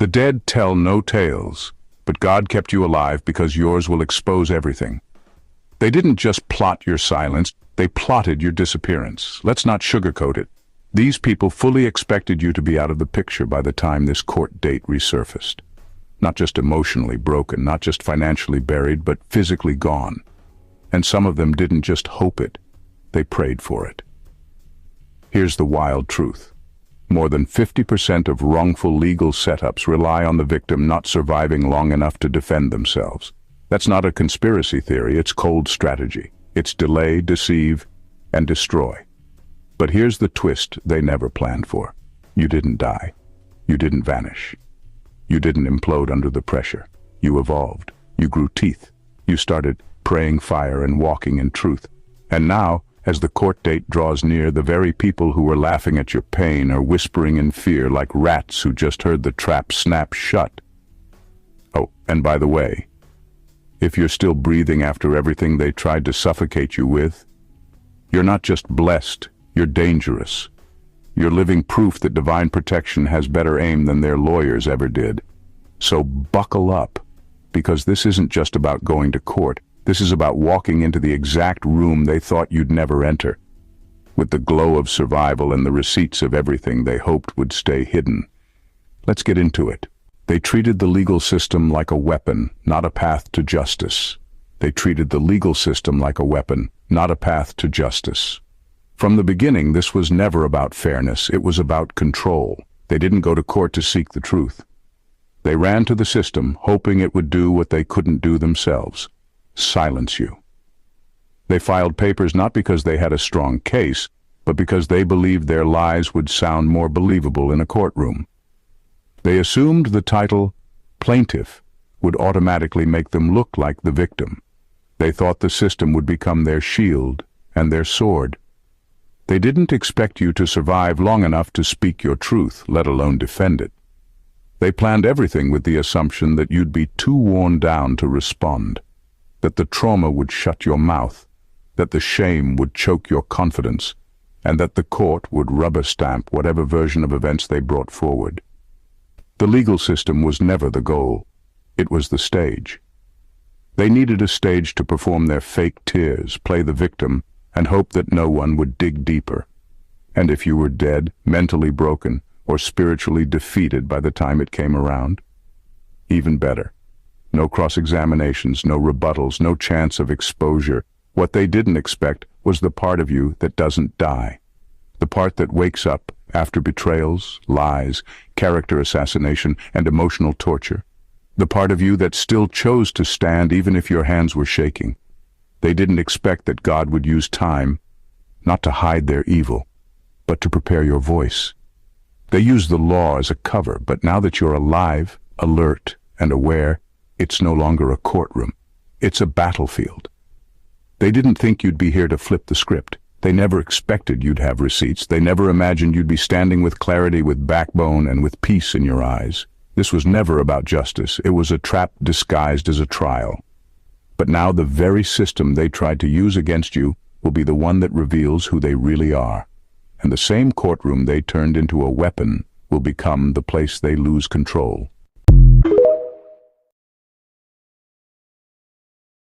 The dead tell no tales, but God kept you alive because yours will expose everything. They didn't just plot your silence, they plotted your disappearance. Let's not sugarcoat it. These people fully expected you to be out of the picture by the time this court date resurfaced. Not just emotionally broken, not just financially buried, but physically gone. And some of them didn't just hope it, they prayed for it. Here's the wild truth. More than 50% of wrongful legal setups rely on the victim not surviving long enough to defend themselves. That's not a conspiracy theory, it's cold strategy. It's delay, deceive, and destroy. But here's the twist they never planned for. You didn't die. You didn't vanish. You didn't implode under the pressure. You evolved. You grew teeth. You started praying fire and walking in truth. And now, as the court date draws near, the very people who were laughing at your pain are whispering in fear like rats who just heard the trap snap shut. Oh, and by the way, if you're still breathing after everything they tried to suffocate you with, you're not just blessed, you're dangerous. You're living proof that divine protection has better aim than their lawyers ever did. So buckle up, because this isn't just about going to court. This is about walking into the exact room they thought you'd never enter, with the glow of survival and the receipts of everything they hoped would stay hidden. Let's get into it. They treated the legal system like a weapon, not a path to justice. They treated the legal system like a weapon, not a path to justice. From the beginning, this was never about fairness, it was about control. They didn't go to court to seek the truth. They ran to the system, hoping it would do what they couldn't do themselves: silence you. They filed papers not because they had a strong case, but because they believed their lies would sound more believable in a courtroom. They assumed the title plaintiff would automatically make them look like the victim. They thought the system would become their shield and their sword. They didn't expect you to survive long enough to speak your truth, let alone defend it. They planned everything with the assumption that you'd be too worn down to respond, that the trauma would shut your mouth, that the shame would choke your confidence, and that the court would rubber stamp whatever version of events they brought forward. The legal system was never the goal. It was the stage. They needed a stage to perform their fake tears, play the victim, and hope that no one would dig deeper. And if you were dead, mentally broken, or spiritually defeated by the time it came around, even better. No cross-examinations, no rebuttals, no chance of exposure. What they didn't expect was the part of you that doesn't die. The part that wakes up after betrayals, lies, character assassination, and emotional torture. The part of you that still chose to stand even if your hands were shaking. They didn't expect that God would use time, not to hide their evil, but to prepare your voice. They used the law as a cover, but now that you're alive, alert, and aware, it's no longer a courtroom. It's a battlefield. They didn't think you'd be here to flip the script. They never expected you'd have receipts. They never imagined you'd be standing with clarity, with backbone, and with peace in your eyes. This was never about justice. It was a trap disguised as a trial. But now the very system they tried to use against you will be the one that reveals who they really are. And the same courtroom they turned into a weapon will become the place they lose control.